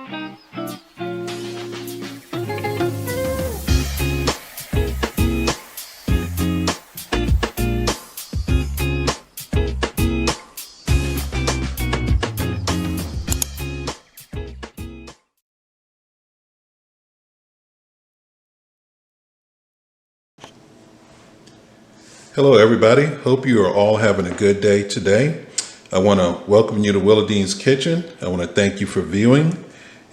Hello everybody, hope you are all having a good day today. I want to welcome you to Willadine's Kitchen. I want to thank you for viewing.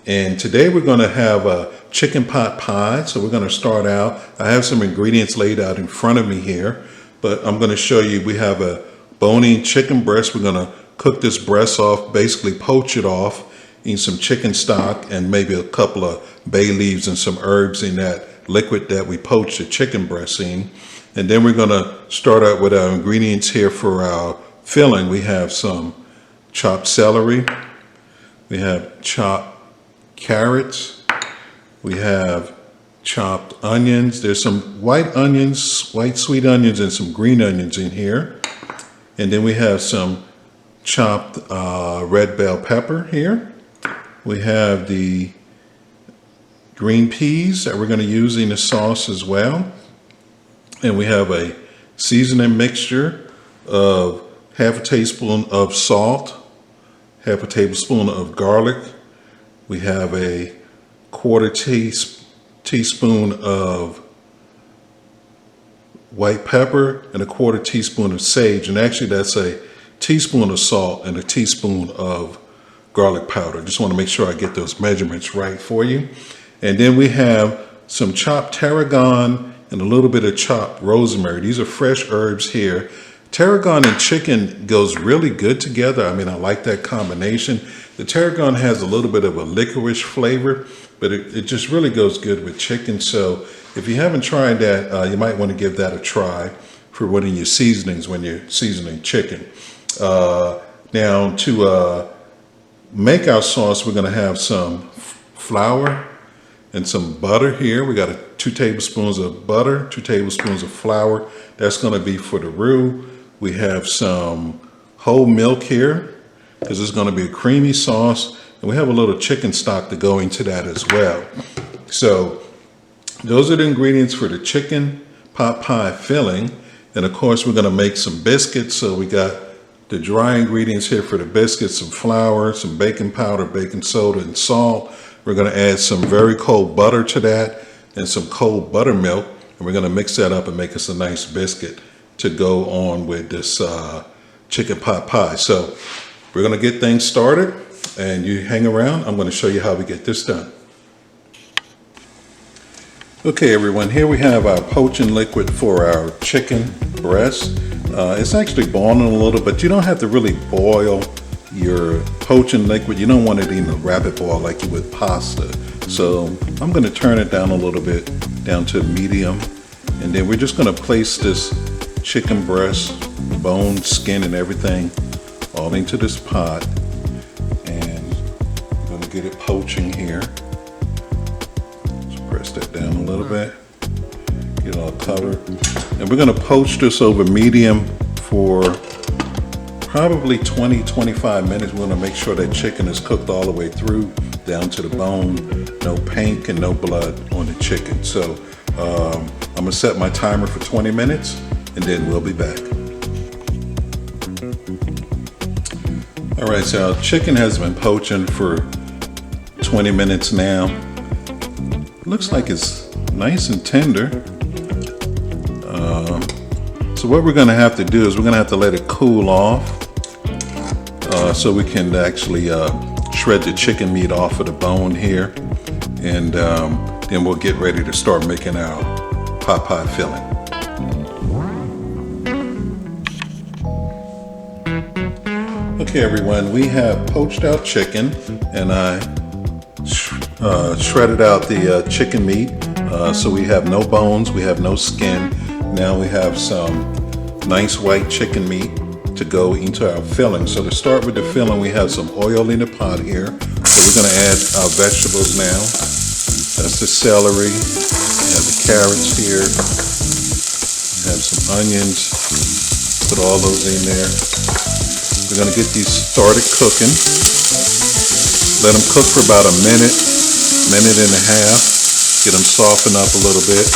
And today we're going to have a chicken pot pie. So we're going to start out. I have some ingredients laid out in front of me here, but I'm going to show you we have a bone-in chicken breast. We're going to cook this breast off, basically poach it off in some chicken stock and maybe a couple of bay leaves and some herbs in that liquid that we poached the chicken breast in. And then we're going to start out with our ingredients here for our filling. We have some chopped celery. We have chopped carrots. We have chopped onions. There's some white onions, white sweet onions, and some green onions in here. And then we have some chopped red bell pepper here. We have the green peas that we're going to use in the sauce as well. And we have a seasoning mixture of half a teaspoon of salt, half a tablespoon of garlic. We have a quarter teaspoon of white pepper and a quarter teaspoon of sage. And actually that's a teaspoon of salt and a teaspoon of garlic powder. Just want to make sure I get those measurements right for you. And then we have some chopped tarragon and a little bit of chopped rosemary. These are fresh herbs here. Tarragon and chicken goes really good together. I mean, I like that combination. The tarragon has a little bit of a licorice flavor, but it just really goes good with chicken. So if you haven't tried that, you might want to give that a try for one of your seasonings when you're seasoning chicken. Now to make our sauce, we're going to have some flour and some butter here. We got 2 tablespoons of butter, 2 tablespoons of flour. That's going to be for the roux. We have some whole milk here because it's going to be a creamy sauce. And we have a little chicken stock to go into that as well. So those are the ingredients for the chicken pot pie filling. And of course, we're going to make some biscuits. So we got the dry ingredients here for the biscuits, some flour, some baking powder, baking soda, and salt. We're going to add some very cold butter to that and some cold buttermilk. And we're going to mix that up and make us a nice biscuit to go on with this chicken pot pie. So we're going to get things started and you hang around. I'm going to show you how we get this done. Okay, everyone, here we have our poaching liquid for our chicken breast. It's actually boiling a little, but you don't have to really boil your poaching liquid. You don't want it in a rapid boil like you would pasta. So I'm going to turn it down a little bit, down to medium. And then we're just going to place this chicken breast, bone, skin, and everything all into this pot. And I'm going to get it poaching here. Just press that down a little bit. Get it all covered. And we're going to poach this over medium for probably 20-25 minutes. We're going to make sure that chicken is cooked all the way through, down to the bone, no pink and no blood on the chicken. So I'm going to set my timer for 20 minutes and then we'll be back. All right, so our chicken has been poaching for 20 minutes now. Looks like it's nice and tender. So what we're going to have to do is we're going to have to let it cool off so we can actually shred the chicken meat off of the bone here, and then we'll get ready to start making our pot pie filling. Okay, everyone, we have poached out chicken, and I shredded out the chicken meat, so we have no bones, we have no skin. Now we have some nice white chicken meat to go into our filling. So to start with the filling, we have some oil in the pot here. So we're going to add our vegetables now. That's the celery, we have the carrots here, we have some onions, put all those in there. We're going to get these started cooking. Let them cook for about a minute, minute and a half. Get them softened up a little bit.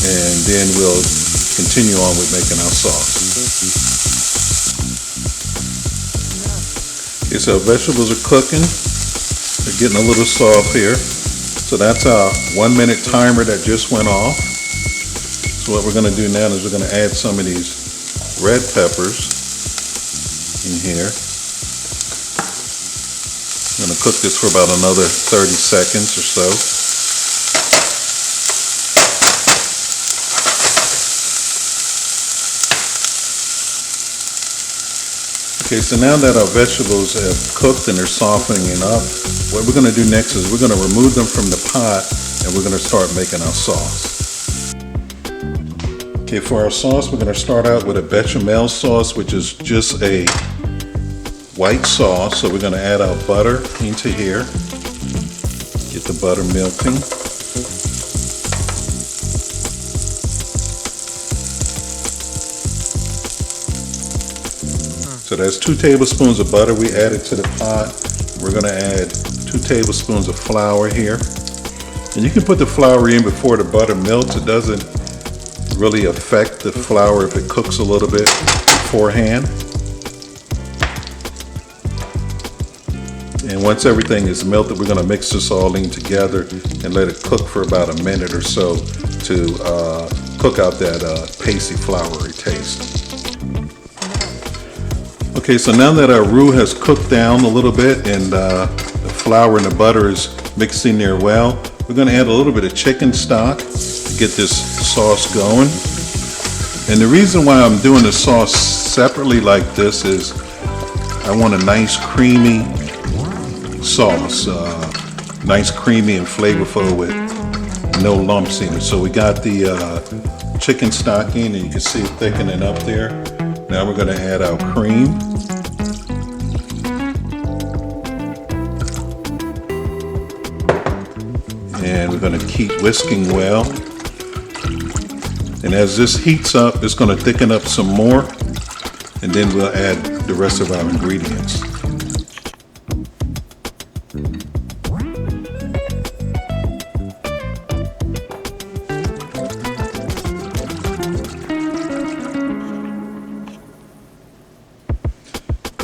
And then we'll continue on with making our sauce. Okay, so our vegetables are cooking. They're getting a little soft here. So that's our 1 minute timer that just went off. So what we're going to do now is we're going to add some of these red peppers in here. I'm going to cook this for about another 30 seconds or so. Okay, so now that our vegetables have cooked and they're softening up, what we're going to do next is we're going to remove them from the pot and we're going to start making our sauce. Okay, for our sauce, we're going to start out with a bechamel sauce, which is just a white sauce. So we're going to add our butter into here. Get the butter melting. So that's 2 tablespoons of butter we added to the pot. We're going to add 2 tablespoons of flour here. And you can put the flour in before the butter melts. It doesn't really affect the flour if it cooks a little bit beforehand. And once everything is melted, we're going to mix this all in together and let it cook for about a minute or so to cook out that pasty, floury taste. Okay, so now that our roux has cooked down a little bit and the flour and the butter is mixed in there well, we're going to add a little bit of chicken stock to get this sauce going. And the reason why I'm doing the sauce separately like this is I want a nice creamy sauce, nice creamy and flavorful with no lumps in it. So we got the chicken stock in and you can see it thickening up there. Now we're going to add our cream. And we're going to keep whisking well. And as this heats up, it's going to thicken up some more. And then we'll add the rest of our ingredients.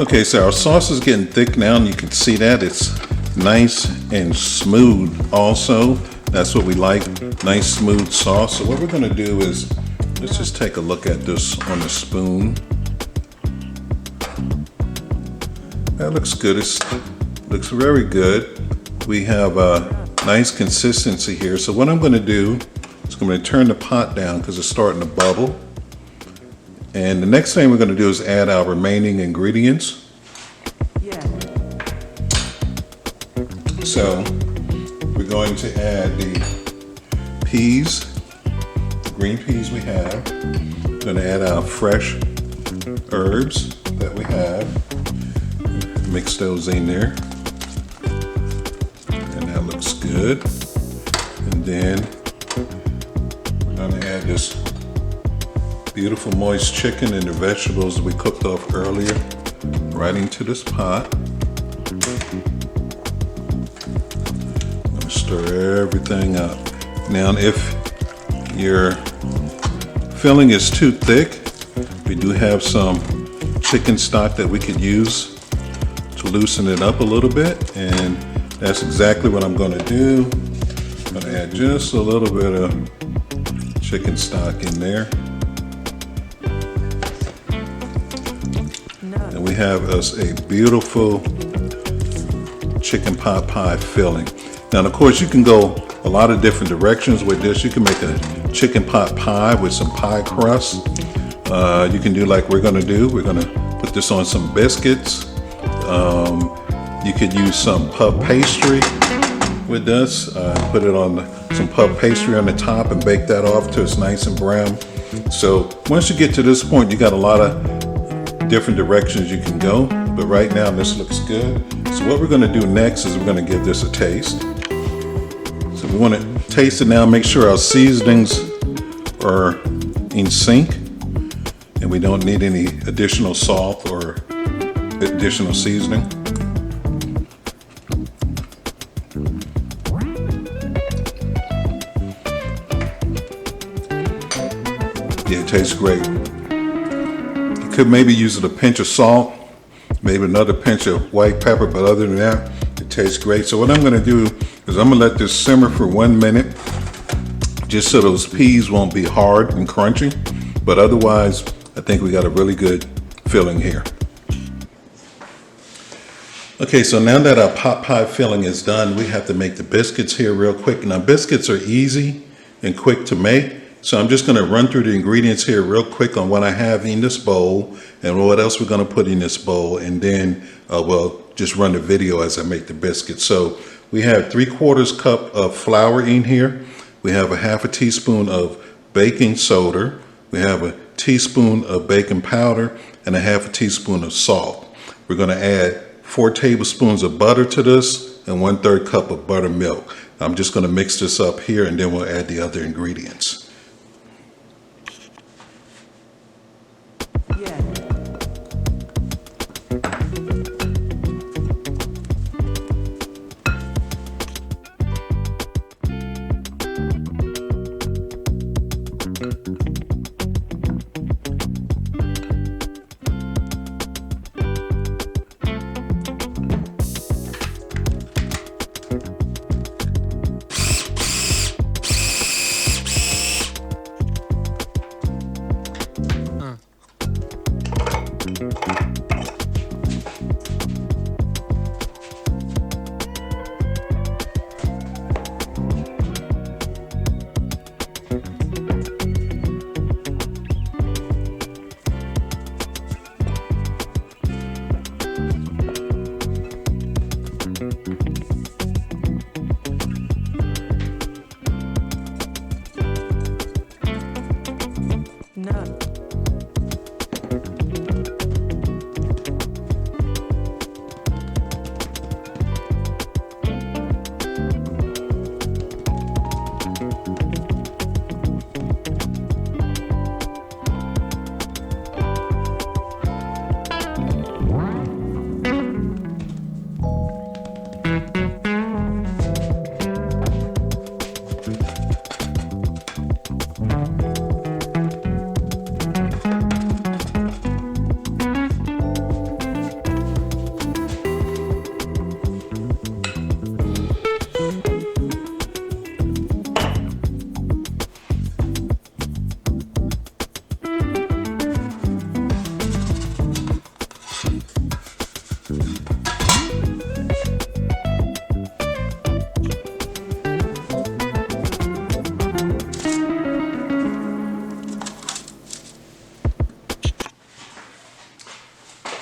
Okay, so our sauce is getting thick now, and you can see that it's nice and smooth also. That's what we like, nice smooth sauce. So what we're going to do is, let's just take a look at this on a spoon. That looks good, it looks very good. We have a nice consistency here. So what I'm going to do is I'm going to turn the pot down because it's starting to bubble. And the next thing we're going to do is add our remaining ingredients. So we're going to add the peas, the green peas we have. We're going to add our fresh herbs that we have. Mix those in there. And that looks good. And then we're going to add this beautiful moist chicken and the vegetables we cooked off earlier right into this pot. I'm going to stir everything up. Now if your filling is too thick, we do have some chicken stock that we could use to loosen it up a little bit, and that's exactly what I'm going to do. I'm going to add just a little bit of chicken stock in there. And we have us a beautiful chicken pot pie filling. Now, of course, you can go a lot of different directions with this. You can make a chicken pot pie with some pie crust. You can do like we're going to do. We're going to put this on some biscuits. You could use some puff pastry with this. Put it on some puff pastry on the top and bake that off till it's nice and brown. So once you get to this point, you got a lot of different directions you can go. But right now, this looks good. So what we're going to do next is we're going to give this a taste. So we want to taste it now, make sure our seasonings are in sync and we don't need any additional salt or additional seasoning. Yeah, it tastes great. You could maybe use a pinch of salt, maybe another pinch of white pepper, but other than that, it tastes great. So what I'm gonna do is I'm gonna let this simmer for 1 minute, just so those peas won't be hard and crunchy. But otherwise, I think we got a really good filling here. Okay, so now that our pot pie filling is done, we have to make the biscuits here real quick. Now, biscuits are easy and quick to make. So I'm just gonna run through the ingredients here real quick on what I have in this bowl and what else we're gonna put in this bowl, and then we'll just run the video as I make the biscuits. So we have 3/4 cup of flour in here. We have a 1/2 teaspoon of baking soda. We have a teaspoon of baking powder and a 1/2 teaspoon of salt. We're gonna add 4 tablespoons of butter to this and 1/3 cup of buttermilk. I'm just gonna mix this up here and then we'll add the other ingredients.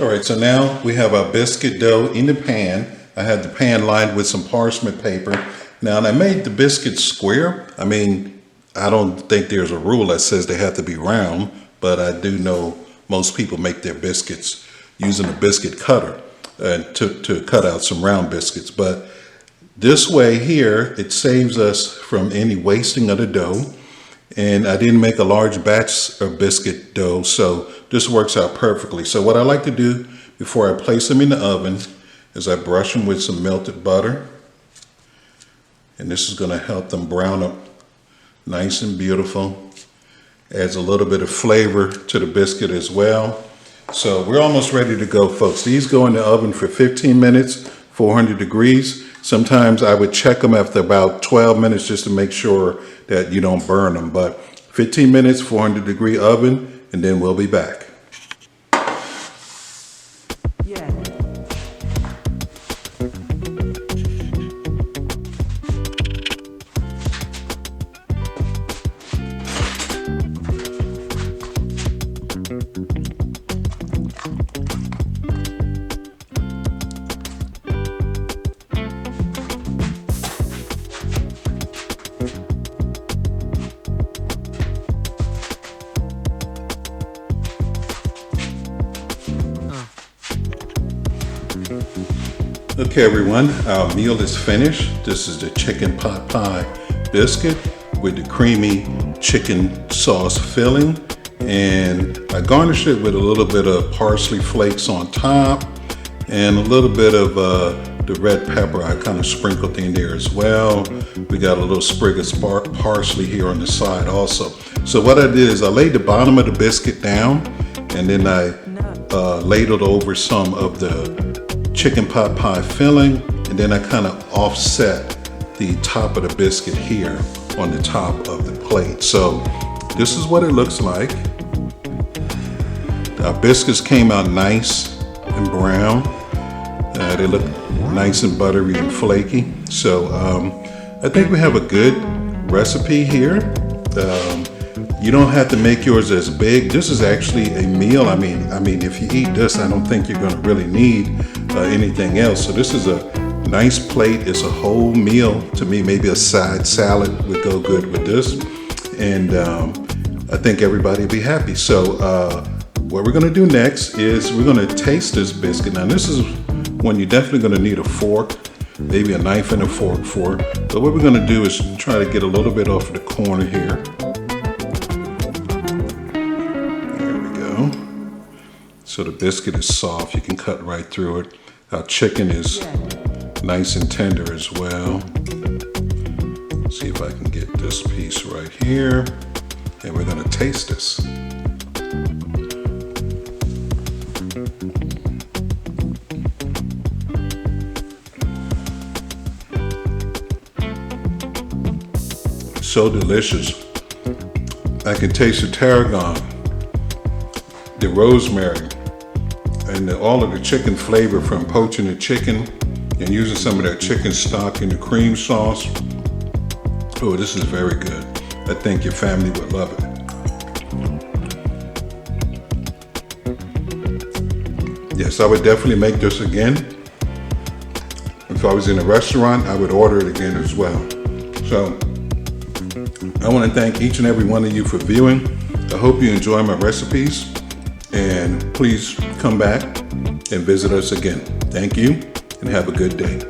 All right, so now we have our biscuit dough in the pan. I had the pan lined with some parchment paper. Now, and I made the biscuits square. I mean, I don't think there's a rule that says they have to be round, but I do know most people make their biscuits using a biscuit cutter to cut out some round biscuits. But this way here, it saves us from any wasting of the dough. And I didn't make a large batch of biscuit dough, so this works out perfectly. So what I like to do before I place them in the oven is I brush them with some melted butter. And this is gonna help them brown up nice and beautiful. Adds a little bit of flavor to the biscuit as well. So we're almost ready to go, folks. These go in the oven for 15 minutes, 400 degrees. Sometimes I would check them after about 12 minutes just to make sure that you don't burn them. But 15 minutes, 400-degree oven, and then we'll be back. Okay, everyone, our meal is finished. This is the chicken pot pie biscuit with the creamy chicken sauce filling. And I garnished it with a little bit of parsley flakes on top. And a little bit of the red pepper I kind of sprinkled in there as well. We got a little sprig of parsley here on the side also. So what I did is I laid the bottom of the biscuit down, and then I ladled over some of the chicken pot pie filling, and then I kind of offset the top of the biscuit here on the top of the plate. So this is what it looks like. Our biscuits came out nice and brown. They look nice and buttery and flaky. So I think we have a good recipe here. You don't have to make yours as big. This is actually a meal. I mean, if you eat this, I don't think you're going to really need anything else. So this is a nice plate. It's a whole meal to me. Maybe a side salad would go good with this, and I think everybody will be happy. So what we're going to do next is we're going to taste this biscuit. Now this is one you're definitely going to need a fork, maybe a knife and a fork for. But what we're going to do is try to get a little bit off of the corner here. So the biscuit is soft, you can cut right through it. Our chicken is nice and tender as well. See if I can get this piece right here. And we're gonna taste this. So delicious. I can taste the tarragon, the rosemary, and all of the chicken flavor from poaching the chicken and using some of that chicken stock in the cream sauce. Oh, this is very good. I think your family would love it. Yes, I would definitely make this again. If I was in a restaurant, I would order it again as well. So, I want to thank each and every one of you for viewing. I hope you enjoy my recipes. And please come back and visit us again. Thank you and have a good day.